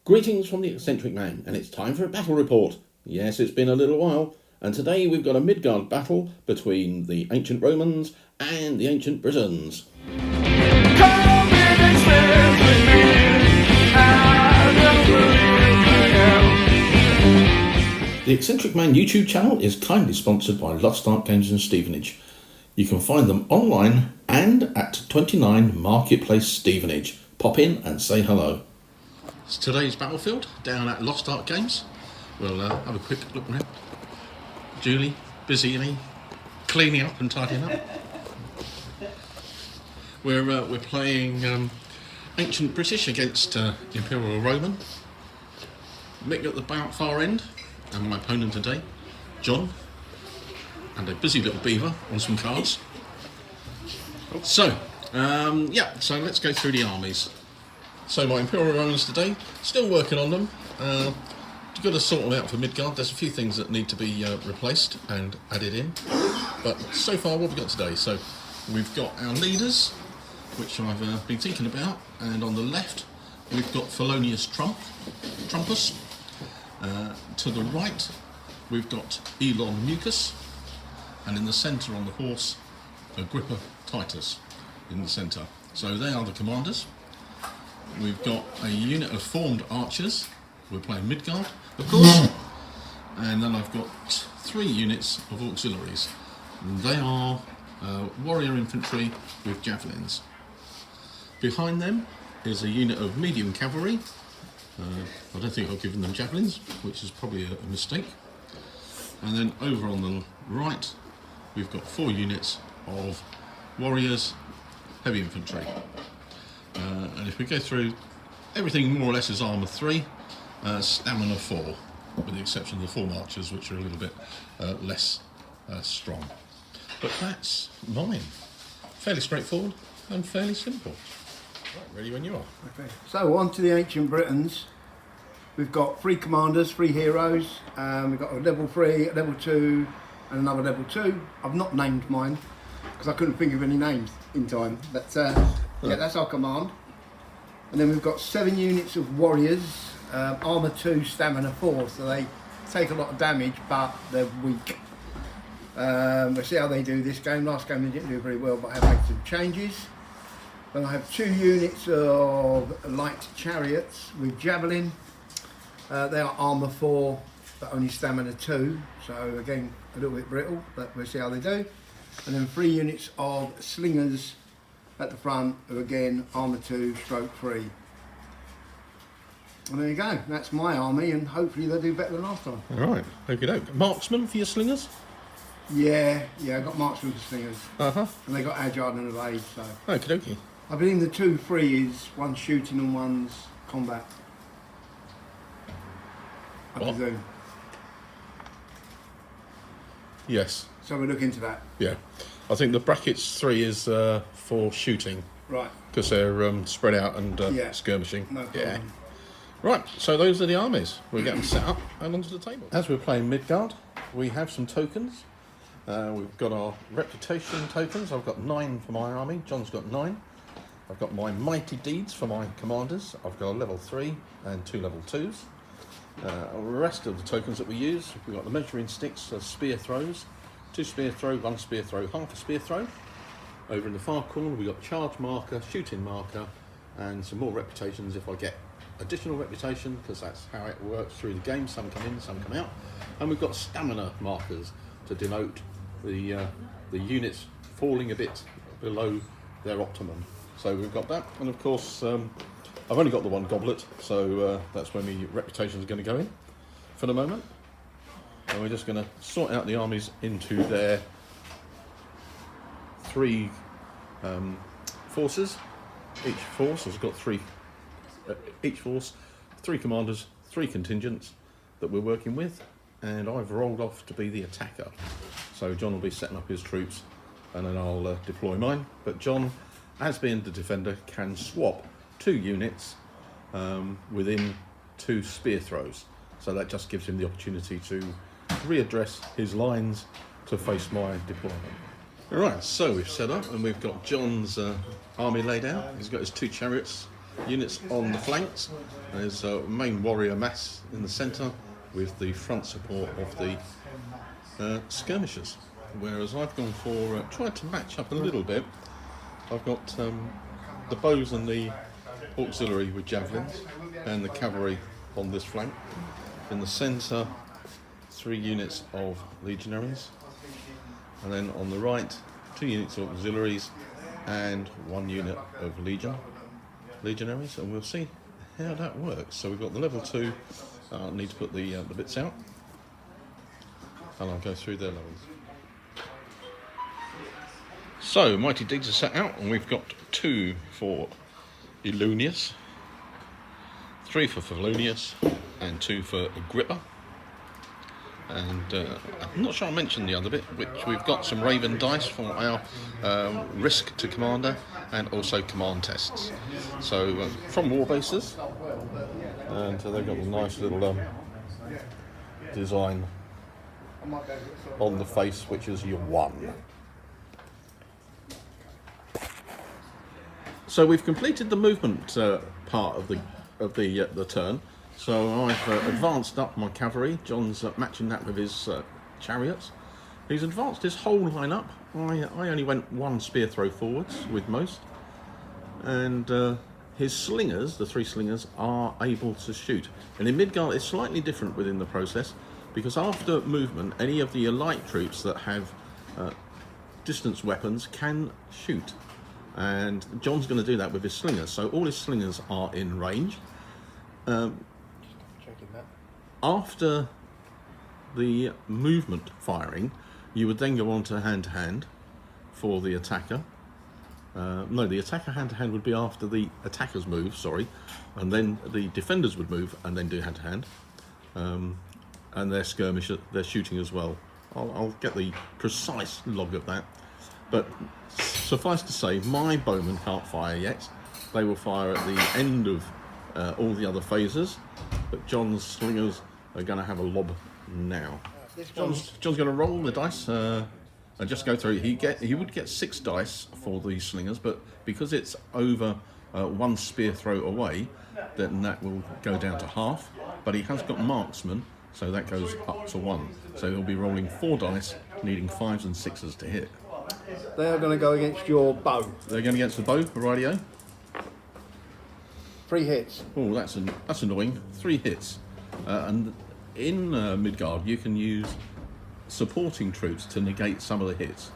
Greetings from the Eccentric Man, and it's time for a battle report. Yes, it's been a little while, and today we've got a Midgard battle between the ancient Romans and the ancient Britons. The Eccentric Man YouTube channel is kindly sponsored by Lost Ark Games in Stevenage. You can find them online and at 29 Marketplace, Stevenage. Pop in and say hello. It's today's battlefield down at Lost Ark Games. We'll have a quick look around. Julie, busy cleaning up and tidying up. We're playing ancient British against Imperial Roman. Mick at the far end, and my opponent today, John, and a busy little beaver on some cards. So, so let's go through the armies. So my Imperial Romans today, still working on them. You've got to sort them out for Midgard. There's a few things that need to be replaced and added in. But so far, what have we got today? So we've got our leaders, which I've been thinking about. And on the left, we've got Felonius Trumpus. To the right, we've got Elon Mucus. And in the centre on the horse, Agrippa Titus in the centre. So they are the commanders. We've got a unit of formed archers. We're playing Midgard, of course. And then I've got 3 units of auxiliaries. And they are warrior infantry with javelins. Behind them is a unit of medium cavalry. I don't think I've given them javelins, which is probably a mistake. And then over on the right, we've got 4 units of warriors, heavy infantry. And if we go through, everything more or less is armour 3, stamina 4, with the exception of the form archers, which are a little bit less strong. But that's mine. Fairly straightforward and fairly simple. Right, ready when you are. Okay. So on to the ancient Britons. We've got 3 commanders, 3 heroes. We've got a level 3, a level 2, and another level 2. I've not named mine because I couldn't think of any names in time. But yeah, that's our command. And then we've got 7 units of warriors, armour 2, stamina 4. So they take a lot of damage, but they're weak. We'll see how they do this game. Last game they didn't do very well, but I have made some changes. Then I have 2 units of light chariots with javelin. They are armour 4, but only stamina 2. So again, a little bit brittle, but we'll see how they do. And then 3 units of slingers at the front, who again, armour 2, stroke 3. And there you go, that's my army, and hopefully they'll do better than last time. Alright, okie doke. Marksman for your slingers? Yeah, I've got marksman for slingers. Uh-huh. And they got agile and evade, so. Okie dokie. I believe the 2-3 is one's shooting and one's combat. I presume. Yes. So we'll look into that. Yeah. I think the brackets 3 is for shooting. Right. Because they're spread out and skirmishing. No problem. Yeah. Right, so those are the armies. We'll get them set up and onto the table. As we're playing Midgard, we have some tokens. We've got our reputation tokens. I've got 9 for my army. John's got 9. I've got my mighty deeds for my commanders. I've got a level 3 and 2 level 2s. The rest of the tokens that we use, we've got the measuring sticks, spear throws, 2 spear throw, 1 spear throw, half a spear throw. Over in the far corner we've got charge marker, shooting marker, and some more reputations if I get additional reputation, because that's how it works through the game. Some come in, some come out. And we've got stamina markers to denote the units falling a bit below their optimum. So we've got that, and of course I've only got the 1 goblet, so that's where my reputation is going to go in for the moment. And we're just going to sort out the armies into their 3 forces. Each force has got 3. Each force, 3 commanders, 3 contingents that we're working with, and I've rolled off to be the attacker. So John will be setting up his troops, and then I'll deploy mine. But John, as being the defender, can swap 2 units within 2 spear throws. So that just gives him the opportunity to readdress his lines to face my deployment. Alright, so we've set up and we've got John's army laid out. He's got his 2 chariots units on the flanks. There's a main warrior mass in the centre with the front support of the skirmishers. Whereas I've gone for, tried to match up a little bit. I've got the bows and the auxiliary with javelins and the cavalry on this flank. In the centre, 3 units of legionaries. And then on the right, 2 units of auxiliaries and 1 unit of legionaries, and we'll see how that works. So we've got the level 2. I need to put the bits out, and I'll go through their levels. So mighty deeds are set out, and we've got 2 for Ilunius, 3 for Felonius, and 2 for Agrippa. And I'm not sure I mentioned the other bit, which we've got some Raven dice for our risk to commander and also command tests. So from war bases, and they've got a nice little design on the face, which is your 1. So we've completed the movement part of the turn. So I've advanced up my cavalry. John's matching that with his chariots. He's advanced his whole line up. I only went 1 spear throw forwards with most. And his slingers, the 3 slingers, are able to shoot. And in Midgard it's slightly different within the process, because after movement, any of the light troops that have distance weapons can shoot. And John's going to do that with his slingers. So all his slingers are in range. After the movement firing, you would then go on to hand for the attacker. No, the attacker hand-to-hand would be after the attacker's move, sorry, and then the defenders would move and then do hand-to-hand. And their skirmisher, they're shooting as well. I'll get the precise log of that. But suffice to say, my bowmen can't fire yet. They will fire at the end of all the other phases, but John's slingers are going to have a lob now. John's going to roll the dice and just go through. He would get 6 dice for these slingers, but because it's over 1 spear throw away, then that will go down to half. But he has got marksman, so that goes up to 1. So he'll be rolling 4 dice, needing 5s and 6s to hit. They are going to go against your bow. They're going against the bow, rightio. 3 hits. Oh, that's annoying. 3 hits. And in Midgard, you can use supporting troops to negate some of the hits,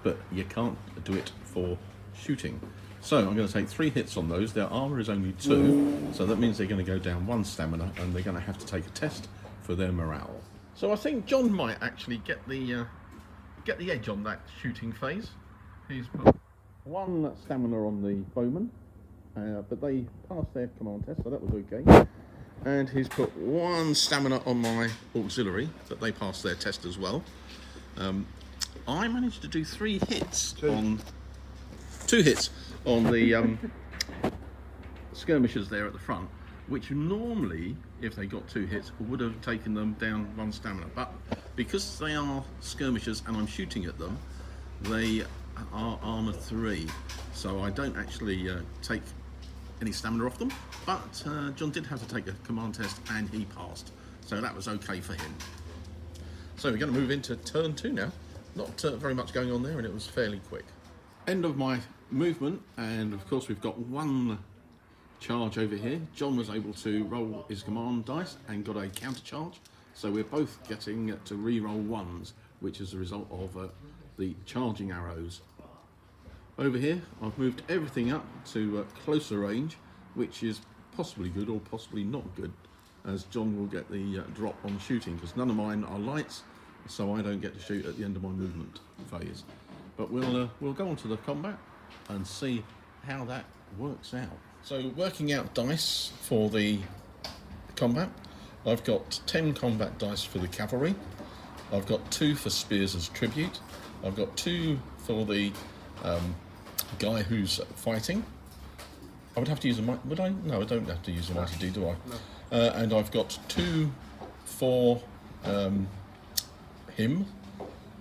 but you can't do it for shooting. So I'm going to take 3 hits on those. Their armour is only 2, so that means they're going to go down 1 stamina, and they're going to have to take a test for their morale. So I think John might actually get the edge on that shooting phase. He's put 1 stamina on the bowman. But they passed their command test, so that was okay. And he's put 1 stamina on my auxiliary, but they passed their test as well. I managed to do 3 hits on 2 hits on the skirmishers there at the front, which normally, if they got 2 hits, would have taken them down 1 stamina. But because they are skirmishers and I'm shooting at them, they are armour 3, so I don't actually take any stamina off them, but John did have to take a command test and he passed, so that was okay for him. So we're going to move into turn 2 now. Not very much going on there, and it was fairly quick. End of my movement, and of course we've got 1 charge over here. John was able to roll his command dice and got a counter charge, so we're both getting to re-roll 1s, which is a result of the charging arrows. Over here, I've moved everything up to closer range, which is possibly good or possibly not good, as John will get the drop on shooting, because none of mine are lights, so I don't get to shoot at the end of my movement phase. But we'll go on to the combat and see how that works out. So working out dice for the combat, I've got 10 combat dice for the cavalry, I've got 2 for spears as tribute, I've got 2 for the guy who's fighting. I would have to use a mighty... Would I? No, I don't have to use a mighty D, do I? No. And I've got 2 for him,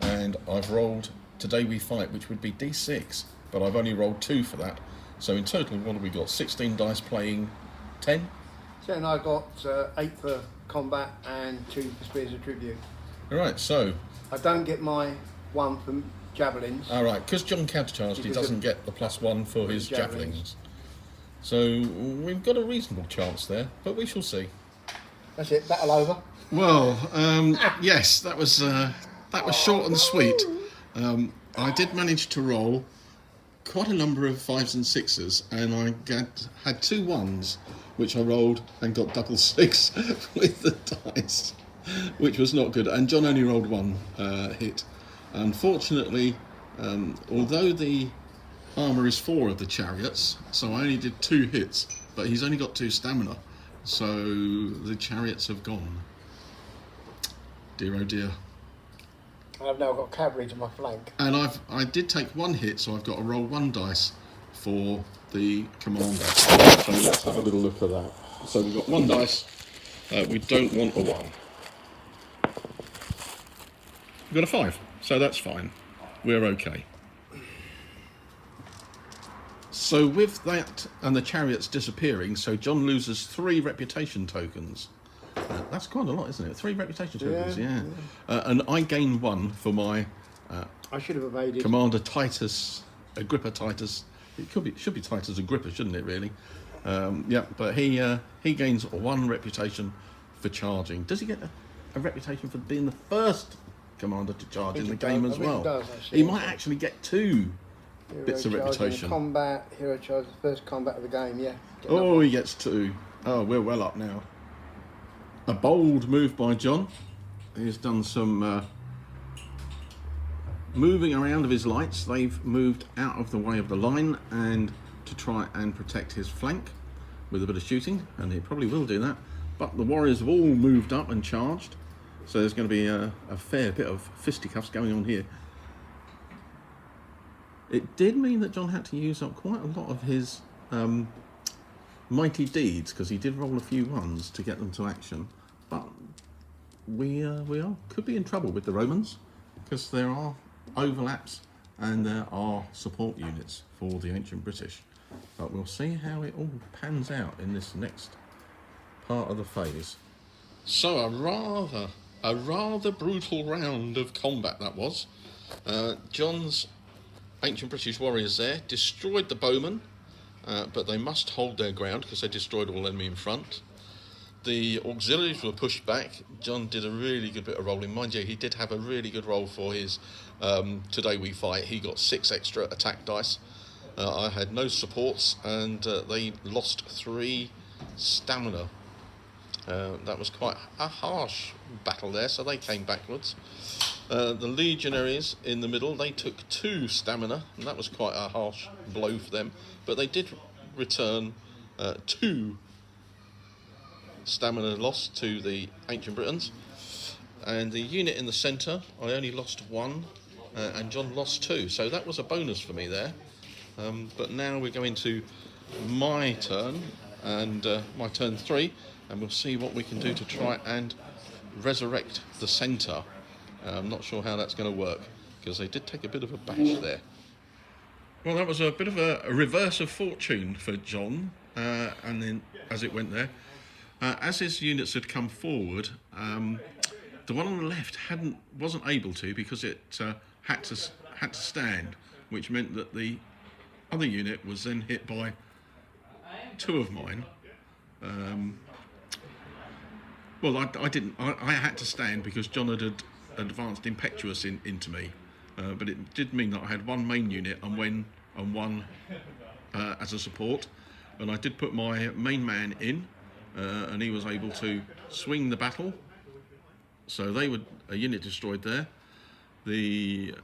and I've rolled Today We Fight, which would be D6, but I've only rolled 2 for that, So in total, what have we got? 16 dice playing 10? So and I got 8 for combat and 2 for spears of tribute. All right, so... I don't get my 1 from javelins. All right, because John countercharged, he doesn't get the +1 for his javelins. So we've got a reasonable chance there, but we shall see. That's it, battle over. Well, yes, that was short and sweet. I did manage to roll quite a number of 5s and 6s, and I had 2 1s, which I rolled and got double 6 with the dice, which was not good. And John only rolled 1 hit. Unfortunately, although the armour is 4 of the chariots, so I only did 2 hits, but he's only got 2 stamina, so the chariots have gone. Dear oh dear. I've now got cavalry to my flank. And I did take 1 hit, so I've got to roll 1 dice for the commander. So let's have a little look at that. So we've got 1 dice. We don't want a 1. We've got a 5, so that's fine. We're okay. So with that and the chariots disappearing, so John loses 3 reputation tokens. That's quite a lot, isn't it? 3 reputation tokens, yeah. And I gain 1 for my I should have evaded. Commander Titus, Agrippa Titus. It should be Titus Agrippa, shouldn't it, really? Yeah, but he gains 1 reputation for charging. Does he get a reputation for being the first commander to charge in the game as well? Does, actually. He might actually get 2 bits of reputation. Combat, hero charge, the first combat of the game, yeah. Oh, he gets 2. Oh, we're well up now. A bold move by John. He's done some moving around of his lights. They've moved out of the way of the line and to try and protect his flank with a bit of shooting, and he probably will do that. But the warriors have all moved up and charged, so there's going to be a fair bit of fisticuffs going on here. It did mean that John had to use up quite a lot of his mighty deeds, because he did roll a few 1s to get them to action. But we could be in trouble with the Romans, because there are overlaps and there are support units for the ancient British. But we'll see how it all pans out in this next part of the phase. So a rather brutal round of combat that was. John's ancient British warriors there destroyed the bowmen, but they must hold their ground because they destroyed all enemy in front. The auxiliaries were pushed back. John did a really good bit of rolling. Mind you, he did have a really good roll for his Today We Fight. He got 6 extra attack dice. I had no supports, and they lost 3 stamina. That was quite a harsh battle there, so they came backwards. The legionaries in the middle, they took 2 stamina, and that was quite a harsh blow for them. But they did return 2 stamina loss to the ancient Britons. And the unit in the centre, I only lost 1, and John lost 2. So that was a bonus for me there. But now we're going to my turn, and my turn 3, and we'll see what we can do to try and resurrect the centre. I'm not sure how that's going to work, because they did take a bit of a bash there. Well, that was a bit of a reverse of fortune for John, and then as it went there, as his units had come forward, the one on the left wasn't able to, because it had to stand, which meant that the other unit was then hit by 2 of mine. Well, I didn't. I had to stand because John had advanced impetuous into me, but it did mean that I had 1 main unit and 1 as a support, and I did put my main man in, and he was able to swing the battle. So they were a unit destroyed there. The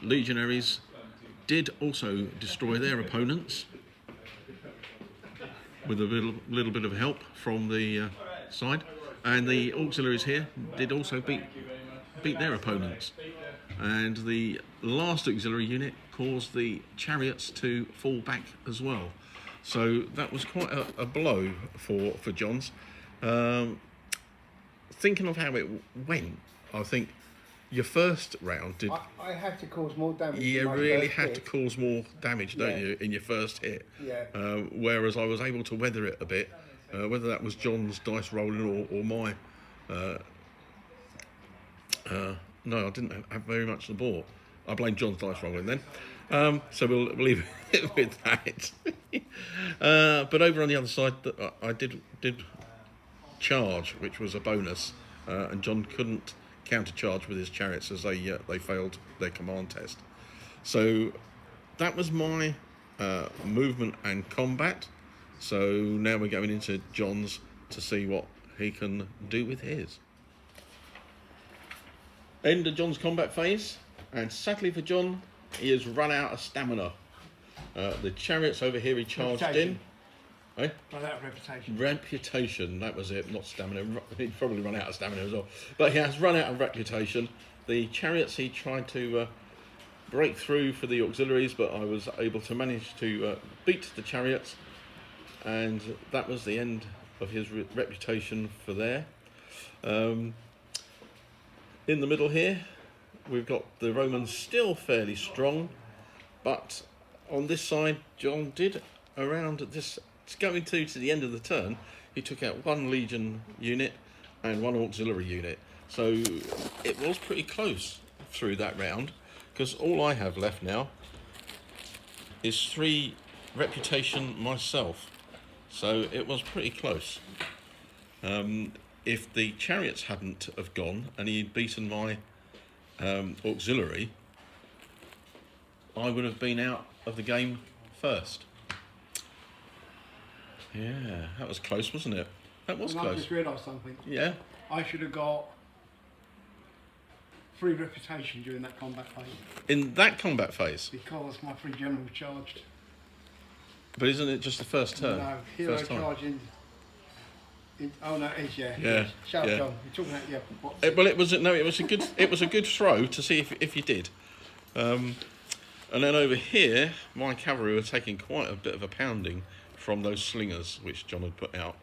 legionaries did also destroy their opponents with a little bit of help from the side, and the auxiliaries here did also beat their opponents. And the last auxiliary unit caused the chariots to fall back as well. So that was quite a blow for John's. Thinking of how it went, I think your first round did. I had to cause more damage. You really had to cause more damage, don't you, in your first hit? Yeah. Whereas I was able to weather it a bit, whether that was John's dice rolling or my. No, I didn't have very much support. I blame John's dice rolling then. So we'll leave it with that. But over on the other side, I did charge, which was a bonus, and John couldn't countercharge with his chariots as they failed their command test. So that was my movement and combat. So now we're going into John's to see what he can do with his. End of John's combat phase, and sadly for John, he has run out of stamina. The chariots over here he charged in. Eh? Run out of reputation. Reputation, that was it, not stamina. He'd probably run out of stamina as well. But he has run out of reputation. The chariots he tried to break through for the auxiliaries, but I was able to manage to beat the chariots, and that was the end of his reputation for there. In the middle here, we've got the Romans still fairly strong, but on this side, John did around this, going to the end of the turn, he took out one legion unit and one auxiliary unit. So it was pretty close through that round, because all I have left now is 3 reputation myself. So it was pretty close. If the chariots hadn't have gone and he'd beaten my auxiliary, I would have been out of the game first. Yeah, that was close, wasn't it? That was close. I just realised something. Yeah. I should have got 3 reputation during that combat phase. In that combat phase? Because my 3 generals charged. But isn't it just the first turn? No, hero first time. charging. Oh no, it is, yeah. Yeah. Shout yeah. John. You're talking about, yeah. It was a good throw to see if you did. And then over here, my cavalry were taking quite a bit of a pounding from those slingers which John had put out,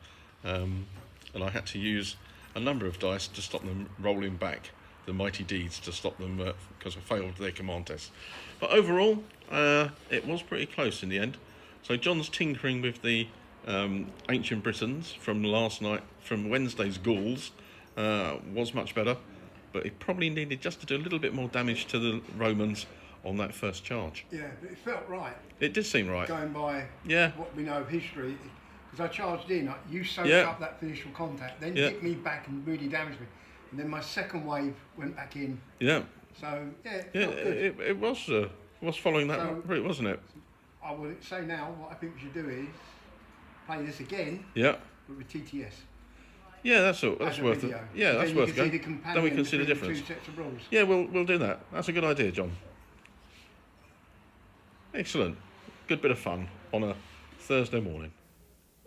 and I had to use a number of dice to stop them rolling back, the mighty deeds, to stop them because I failed their command test. But overall, it was pretty close in the end. So John's tinkering with the ancient Britons from Wednesday's Gauls was much better, but he probably needed just to do a little bit more damage to the Romans on that first charge. Yeah, but it felt right. It did seem right. Going by what we know of history, because I charged in, you soaked up that initial contact, then hit me back and really damaged me, and then my second wave went back in. Yeah. So it was following that route, wasn't it? I would say now what I think we should do is play this again. Yeah. But with TTS. Yeah, that's worth it. Yeah, that's worth going. Then we can see the difference. 2 sets of rules. Yeah, we'll do that. That's a good idea, John. Excellent. Good bit of fun on a Thursday morning.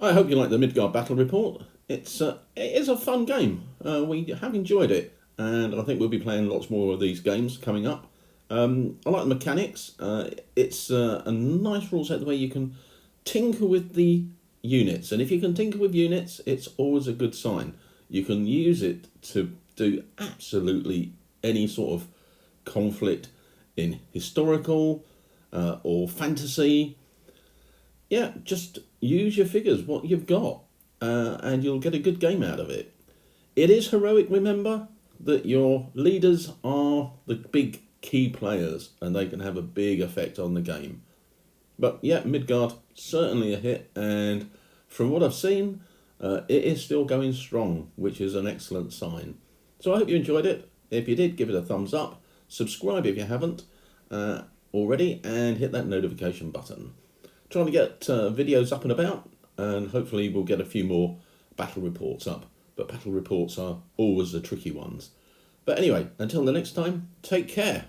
I hope you like the Midgard Battle Report. It is a fun game. We have enjoyed it, and I think we'll be playing lots more of these games coming up. I like the mechanics. It's a nice rule set where you can tinker with the units, and if you can tinker with units, it's always a good sign. You can use it to do absolutely any sort of conflict in historical or fantasy. Yeah, just use your figures, what you've got, and you'll get a good game out of it. It is heroic, remember, that your leaders are the big key players and they can have a big effect on the game. But yeah, Midgard, certainly a hit, and from what I've seen, it is still going strong, which is an excellent sign. So I hope you enjoyed it. If you did, give it a thumbs up, subscribe if you haven't already, and hit that notification button. Trying to get videos up and about, and hopefully we'll get a few more battle reports up. But battle reports are always the tricky ones. But anyway, until the next time, take care.